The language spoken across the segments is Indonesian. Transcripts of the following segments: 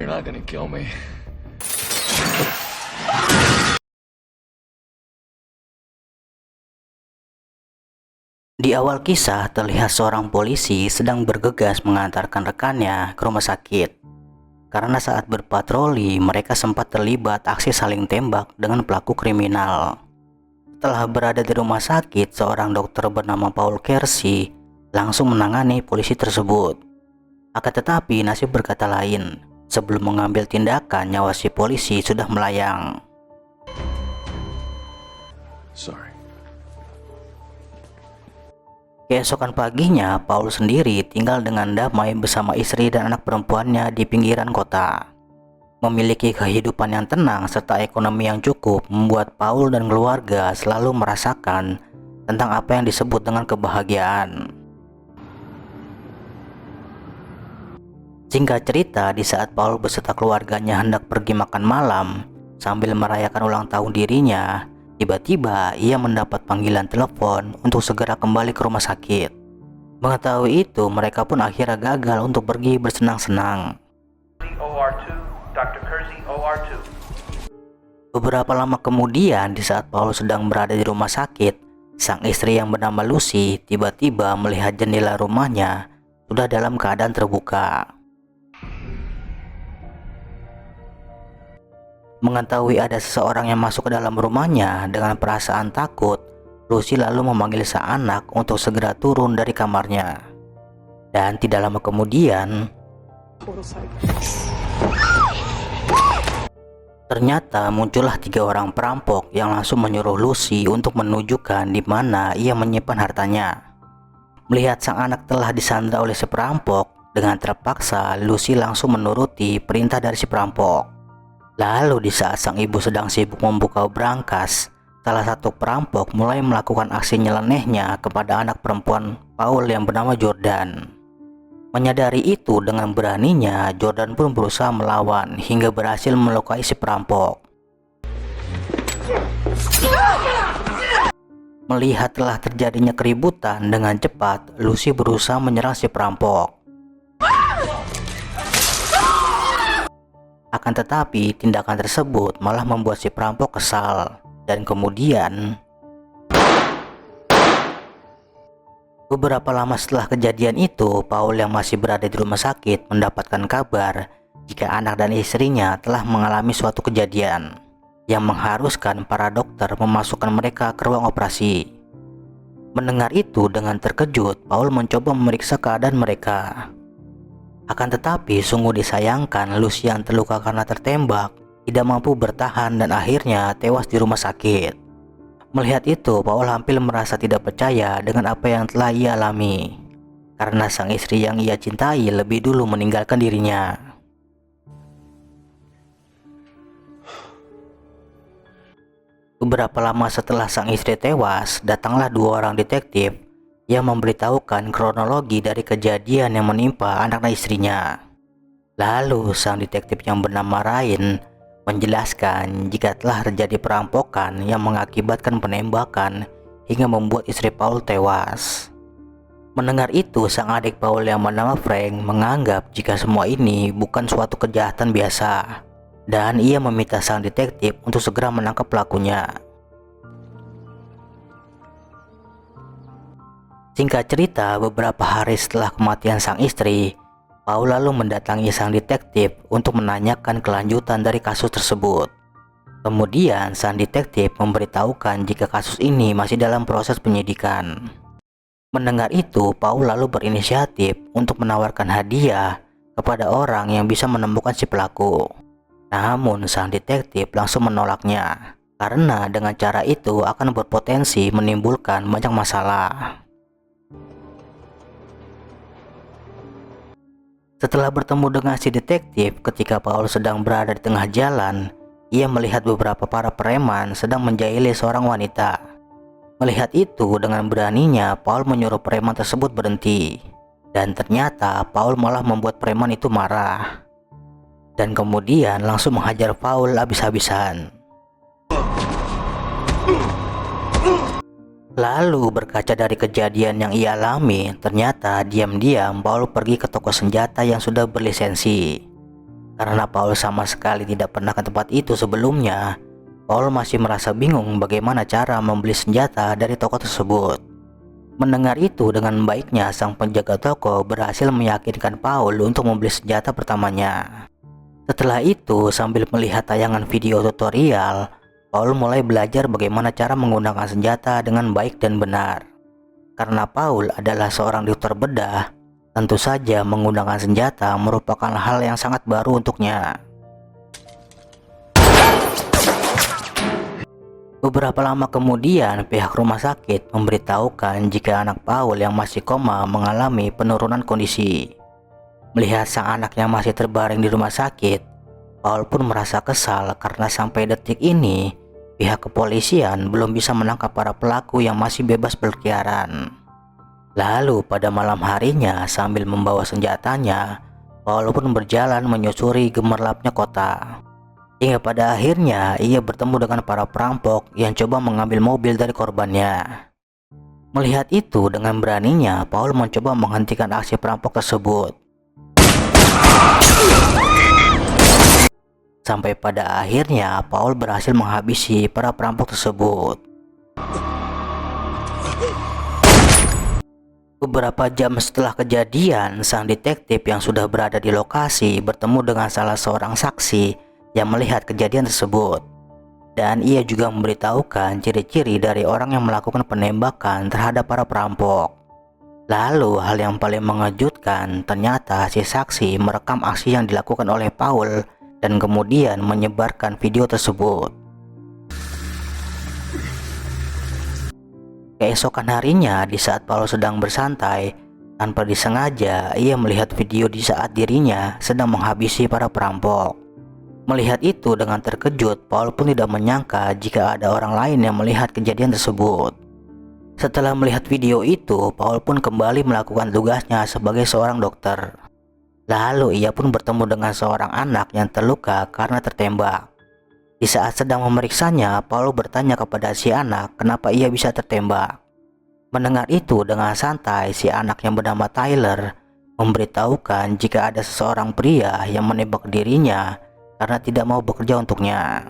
You're not gonna kill me. Di awal kisah terlihat seorang polisi sedang bergegas mengantarkan rekannya ke rumah sakit. Karena saat berpatroli mereka sempat terlibat aksi saling tembak dengan pelaku kriminal. Setelah berada di rumah sakit, seorang dokter bernama Paul Kersey langsung menangani polisi tersebut. Akan tetapi nasib berkata lain. Sebelum mengambil tindakan, nyawa si polisi sudah melayang. Sorry. Keesokan paginya, Paul sendiri tinggal dengan damai bersama istri dan anak perempuannya di pinggiran kota. Memiliki kehidupan yang tenang serta ekonomi yang cukup membuat Paul dan keluarga selalu merasakan tentang apa yang disebut dengan kebahagiaan. Singkat cerita, di saat Paul beserta keluarganya hendak pergi makan malam sambil merayakan ulang tahun dirinya, tiba-tiba ia mendapat panggilan telepon untuk segera kembali ke rumah sakit. Mengetahui itu, mereka pun akhirnya gagal untuk pergi bersenang-senang. Beberapa lama kemudian, di saat Paul sedang berada di rumah sakit, sang istri yang bernama Lucy tiba-tiba melihat jendela rumahnya sudah dalam keadaan terbuka. Mengetahui ada seseorang yang masuk ke dalam rumahnya dengan perasaan takut, Lucy lalu memanggil sang anak untuk segera turun dari kamarnya. Dan tidak lama kemudian, ternyata muncullah 3 orang perampok yang langsung menyuruh Lucy untuk menunjukkan di mana ia menyimpan hartanya. Melihat sang anak telah disandra oleh si perampok, dengan terpaksa Lucy langsung menuruti perintah dari si perampok. Lalu di saat sang ibu sedang sibuk membuka brankas, salah satu perampok mulai melakukan aksi nyelenehnya kepada anak perempuan Paul yang bernama Jordan. Menyadari itu, dengan beraninya Jordan pun berusaha melawan hingga berhasil melukai si perampok. Melihat telah terjadinya keributan, dengan cepat Lucy berusaha menyerang si perampok. Akan tetapi tindakan tersebut malah membuat si perampok kesal, dan kemudian beberapa lama setelah kejadian itu, Paul yang masih berada di rumah sakit mendapatkan kabar jika anak dan istrinya telah mengalami suatu kejadian yang mengharuskan para dokter memasukkan mereka ke ruang operasi. Mendengar itu, dengan terkejut, Paul mencoba memeriksa keadaan mereka. Akan tetapi sungguh disayangkan, Lucy yang terluka karena tertembak tidak mampu bertahan dan akhirnya tewas di rumah sakit. Melihat itu, Paul hampir merasa tidak percaya dengan apa yang telah ia alami, karena sang istri yang ia cintai lebih dulu meninggalkan dirinya. Beberapa lama setelah sang istri tewas, datanglah 2 orang detektif yang memberitahukan kronologi dari kejadian yang menimpa anak dan istrinya. Lalu sang detektif yang bernama Ryan menjelaskan jika telah terjadi perampokan yang mengakibatkan penembakan hingga membuat istri Paul tewas. Mendengar itu, sang adik Paul yang bernama Frank menganggap jika semua ini bukan suatu kejahatan biasa, dan ia meminta sang detektif untuk segera menangkap pelakunya. Singkat cerita, beberapa hari setelah kematian sang istri, Paul lalu mendatangi sang detektif untuk menanyakan kelanjutan dari kasus tersebut. Kemudian sang detektif memberitahukan jika kasus ini masih dalam proses penyidikan. Mendengar itu, Paul lalu berinisiatif untuk menawarkan hadiah kepada orang yang bisa menemukan si pelaku. Namun sang detektif langsung menolaknya, karena dengan cara itu akan berpotensi menimbulkan banyak masalah. Setelah bertemu dengan si detektif, ketika Paul sedang berada di tengah jalan, ia melihat beberapa para preman sedang menjahili seorang wanita. Melihat itu, dengan beraninya Paul menyuruh preman tersebut berhenti. Dan ternyata Paul malah membuat preman itu marah, dan kemudian langsung menghajar Paul habis-habisan. Lalu berkaca dari kejadian yang ia alami, ternyata diam-diam Paul pergi ke toko senjata yang sudah berlisensi. Karena Paul sama sekali tidak pernah ke tempat itu sebelumnya, Paul masih merasa bingung bagaimana cara membeli senjata dari toko tersebut. Mendengar itu, dengan baiknya sang penjaga toko berhasil meyakinkan Paul untuk membeli senjata pertamanya. Setelah itu, sambil melihat tayangan video tutorial, Paul mulai belajar bagaimana cara menggunakan senjata dengan baik dan benar. Karena Paul adalah seorang dokter bedah, tentu saja menggunakan senjata merupakan hal yang sangat baru untuknya. Beberapa lama kemudian, pihak rumah sakit memberitahukan jika anak Paul yang masih koma mengalami penurunan kondisi. Melihat sang anak yang masih terbaring di rumah sakit, Paul pun merasa kesal karena sampai detik ini pihak kepolisian belum bisa menangkap para pelaku yang masih bebas berkeliaran. Lalu pada malam harinya, sambil membawa senjatanya, Paul pun berjalan menyusuri gemerlapnya kota. Hingga pada akhirnya ia bertemu dengan para perampok yang coba mengambil mobil dari korbannya. Melihat itu, dengan beraninya Paul mencoba menghentikan aksi perampok tersebut. Sampai pada akhirnya Paul berhasil menghabisi para perampok tersebut. Beberapa jam setelah kejadian, sang detektif yang sudah berada di lokasi bertemu dengan salah seorang saksi yang melihat kejadian tersebut. Dan ia juga memberitahukan ciri-ciri dari orang yang melakukan penembakan terhadap para perampok. Lalu hal yang paling mengejutkan, ternyata si saksi merekam aksi yang dilakukan oleh Paul dan kemudian menyebarkan video tersebut. Keesokan harinya, di saat Paul sedang bersantai, tanpa disengaja ia melihat video di saat dirinya sedang menghabisi para perampok. Melihat itu dengan terkejut, Paul pun tidak menyangka jika ada orang lain yang melihat kejadian tersebut. Setelah melihat video itu, Paul pun kembali melakukan tugasnya sebagai seorang dokter. Lalu ia pun bertemu dengan seorang anak yang terluka karena tertembak. Di saat sedang memeriksanya, Paul bertanya kepada si anak kenapa ia bisa tertembak. Mendengar itu, dengan santai si anak yang bernama Tyler memberitahukan jika ada seseorang pria yang menembak dirinya karena tidak mau bekerja untuknya.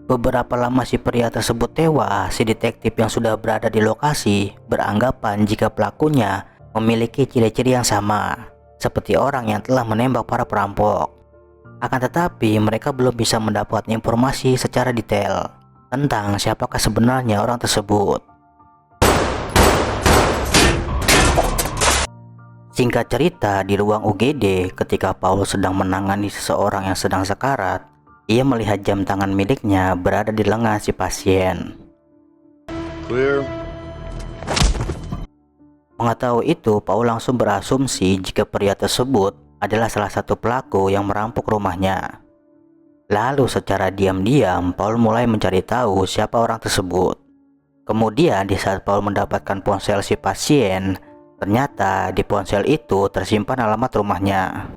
Beberapa lama si pria tersebut tewas, si detektif yang sudah berada di lokasi beranggapan jika pelakunya memiliki ciri-ciri yang sama seperti orang yang telah menembak para perampok. Akan tetapi mereka belum bisa mendapat informasi secara detail tentang siapakah sebenarnya orang tersebut. Singkat cerita, di ruang UGD ketika Paul sedang menangani seseorang yang sedang sekarat, ia melihat jam tangan miliknya berada di lengan si pasien. Clear. Mengetahui itu, Paul langsung berasumsi jika pria tersebut adalah salah satu pelaku yang merampok rumahnya. Lalu secara diam-diam, Paul mulai mencari tahu siapa orang tersebut. Kemudian di saat Paul mendapatkan ponsel si pasien, ternyata di ponsel itu tersimpan alamat rumahnya.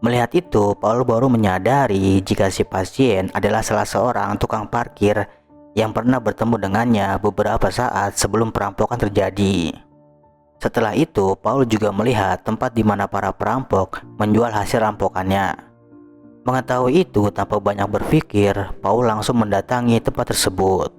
Melihat itu, Paul baru menyadari jika si pasien adalah salah seorang tukang parkir yang pernah bertemu dengannya beberapa saat sebelum perampokan terjadi. Setelah itu, Paul juga melihat tempat di mana para perampok menjual hasil rampokannya. Mengetahui itu, tanpa banyak berpikir, Paul langsung mendatangi tempat tersebut.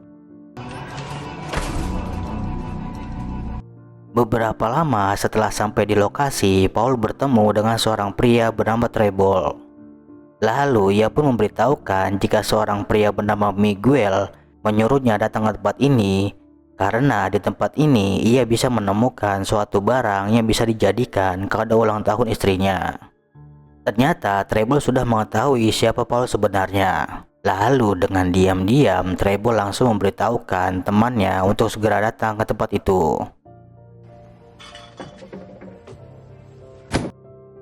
Beberapa lama setelah sampai di lokasi, Paul bertemu dengan seorang pria bernama Treble. Lalu ia pun memberitahukan jika seorang pria bernama Miguel menyuruhnya datang ke tempat ini karena di tempat ini ia bisa menemukan suatu barang yang bisa dijadikan kado ulang tahun istrinya. Ternyata Treble sudah mengetahui siapa Paul sebenarnya. Lalu dengan diam-diam Treble langsung memberitahukan temannya untuk segera datang ke tempat itu.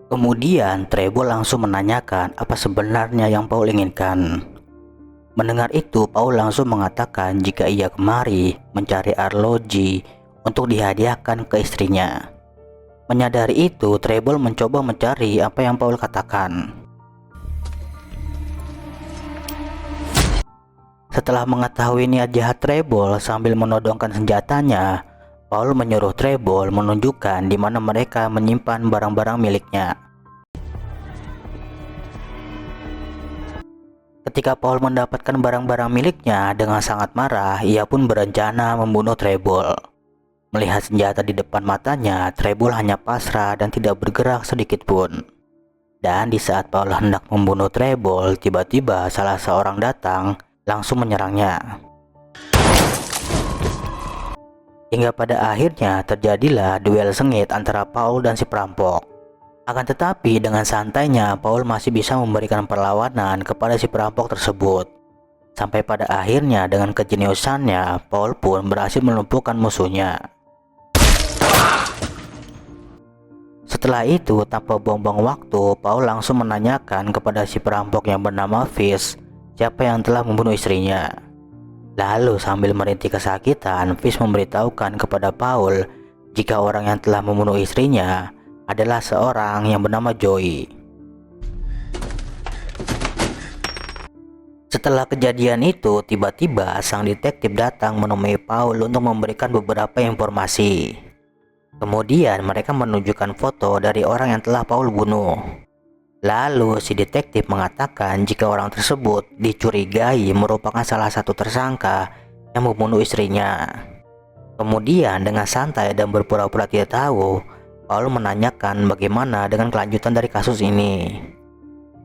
Kemudian Treble langsung menanyakan apa sebenarnya yang Paul inginkan. Mendengar itu, Paul langsung mengatakan jika ia kemari mencari arloji untuk dihadiahkan ke istrinya. Menyadari itu, Treble mencoba mencari apa yang Paul katakan. Setelah mengetahui niat jahat Treble, sambil menodongkan senjatanya, Paul menyuruh Treble menunjukkan di mana mereka menyimpan barang-barang miliknya. Ketika Paul mendapatkan barang-barang miliknya, dengan sangat marah, ia pun berencana membunuh Treble. Melihat senjata di depan matanya, Treble hanya pasrah dan tidak bergerak sedikit pun. Dan di saat Paul hendak membunuh Treble, tiba-tiba salah seorang datang langsung menyerangnya. Hingga pada akhirnya terjadilah duel sengit antara Paul dan si perampok. Akan tetapi dengan santainya Paul masih bisa memberikan perlawanan kepada si perampok tersebut. Sampai pada akhirnya dengan kejeniusannya Paul pun berhasil melumpuhkan musuhnya. Setelah itu tanpa buang-buang waktu, Paul langsung menanyakan kepada si perampok yang bernama Fish siapa yang telah membunuh istrinya. Lalu sambil merintih kesakitan, Fish memberitahukan kepada Paul jika orang yang telah membunuh istrinya adalah seorang yang bernama Joey. Setelah kejadian itu, tiba-tiba sang detektif datang menemui Paul untuk memberikan beberapa informasi. Kemudian mereka menunjukkan foto dari orang yang telah Paul bunuh. Lalu si detektif mengatakan jika orang tersebut dicurigai merupakan salah satu tersangka yang membunuh istrinya. Kemudian dengan santai dan berpura-pura tidak tahu, Paul menanyakan bagaimana dengan kelanjutan dari kasus ini.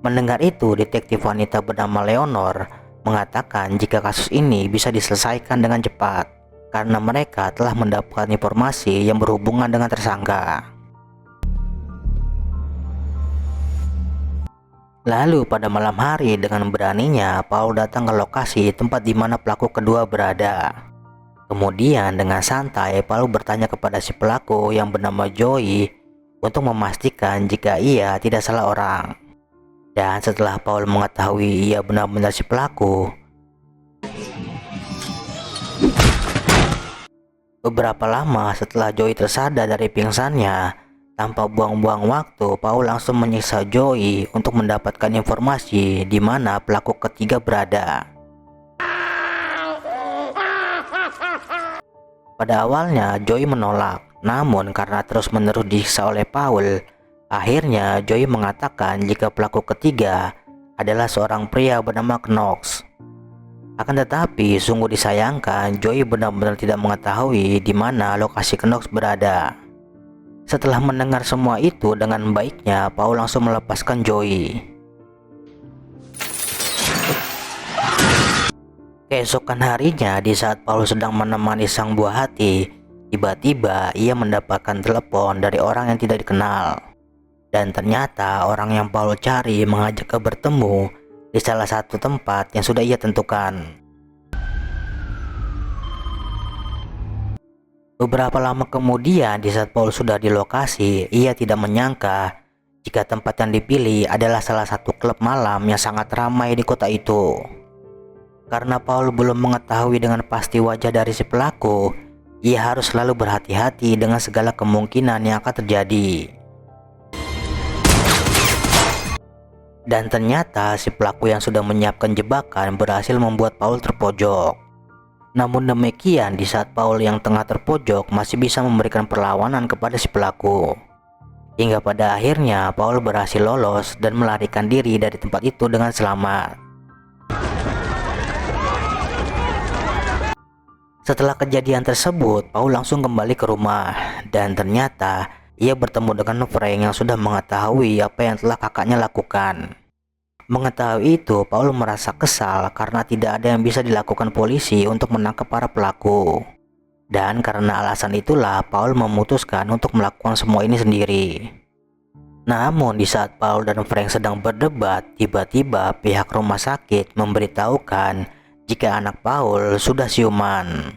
Mendengar itu, detektif wanita bernama Leonor mengatakan jika kasus ini bisa diselesaikan dengan cepat karena mereka telah mendapatkan informasi yang berhubungan dengan tersangka. Lalu pada malam hari dengan beraninya Paul datang ke lokasi tempat di mana pelaku kedua berada. Kemudian dengan santai Paul bertanya kepada si pelaku yang bernama Joey untuk memastikan jika ia tidak salah orang. Dan setelah Paul mengetahui ia benar-benar si pelaku, beberapa lama setelah Joey tersadar dari pingsannya, tanpa buang-buang waktu, Paul langsung menyiksa Joey untuk mendapatkan informasi di mana pelaku ketiga berada. Pada awalnya Joey menolak, namun karena terus-menerus disiksa oleh Paul, akhirnya Joey mengatakan jika pelaku ketiga adalah seorang pria bernama Knox. Akan tetapi sungguh disayangkan Joey benar-benar tidak mengetahui di mana lokasi Knox berada. Setelah mendengar semua itu dengan baiknya, Paul langsung melepaskan Joey. Keesokan harinya, di saat Paul sedang menemani sang buah hati, tiba-tiba ia mendapatkan telepon dari orang yang tidak dikenal. Dan ternyata orang yang Paul cari mengajak ke bertemu di salah satu tempat yang sudah ia tentukan. Beberapa lama kemudian, di saat Paul sudah di lokasi, ia tidak menyangka jika tempat yang dipilih adalah salah satu klub malam yang sangat ramai di kota itu. Karena Paul belum mengetahui dengan pasti wajah dari si pelaku, ia harus selalu berhati-hati dengan segala kemungkinan yang akan terjadi. Dan ternyata si pelaku yang sudah menyiapkan jebakan berhasil membuat Paul terpojok. Namun demikian, di saat Paul yang tengah terpojok masih bisa memberikan perlawanan kepada si pelaku. Hingga pada akhirnya Paul berhasil lolos dan melarikan diri dari tempat itu dengan selamat. Setelah kejadian tersebut, Paul langsung kembali ke rumah dan ternyata ia bertemu dengan Frank yang sudah mengetahui apa yang telah kakaknya lakukan. Mengetahui itu, Paul merasa kesal karena tidak ada yang bisa dilakukan polisi untuk menangkap para pelaku. Dan karena alasan itulah Paul memutuskan untuk melakukan semua ini sendiri. Namun di saat Paul dan Frank sedang berdebat, tiba-tiba pihak rumah sakit memberitahukan jika anak Paul sudah siuman.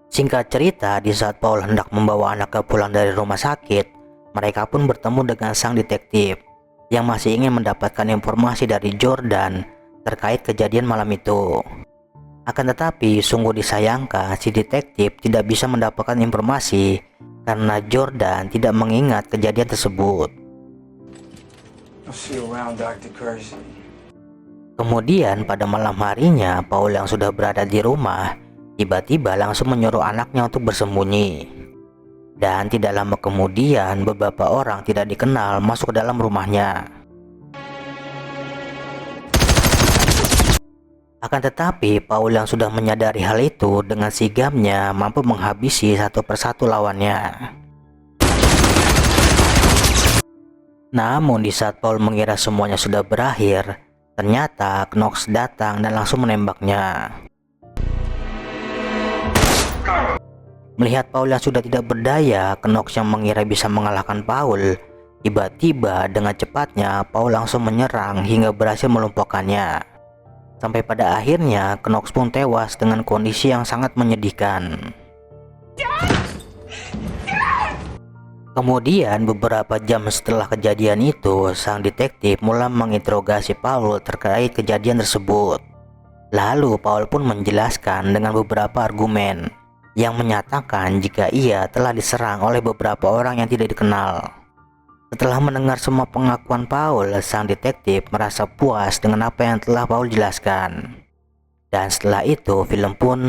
Singkat cerita, di saat Paul hendak membawa anaknya pulang dari rumah sakit, mereka pun bertemu dengan sang detektif yang masih ingin mendapatkan informasi dari Jordan terkait kejadian malam itu. Akan tetapi sungguh disayangkan si detektif tidak bisa mendapatkan informasi karena Jordan tidak mengingat kejadian tersebut. Kemudian pada malam harinya, Paul yang sudah berada di rumah tiba-tiba langsung menyuruh anaknya untuk bersembunyi. Dan tidak lama kemudian beberapa orang tidak dikenal masuk ke dalam rumahnya. Akan tetapi Paul yang sudah menyadari hal itu dengan sigamnya mampu menghabisi satu persatu lawannya. Namun di saat Paul mengira semuanya sudah berakhir, ternyata Knox datang dan langsung menembaknya. Melihat Paul yang sudah tidak berdaya, Knox yang mengira bisa mengalahkan Paul, tiba-tiba dengan cepatnya Paul langsung menyerang hingga berhasil melumpuhkannya. Sampai pada akhirnya Knox pun tewas dengan kondisi yang sangat menyedihkan. Kemudian beberapa jam setelah kejadian itu, sang detektif mulai menginterogasi Paul terkait kejadian tersebut. Lalu Paul pun menjelaskan dengan beberapa argumen yang menyatakan jika ia telah diserang oleh beberapa orang yang tidak dikenal. Setelah mendengar semua pengakuan Paul, sang detektif merasa puas dengan apa yang telah Paul jelaskan. Dan setelah itu film pun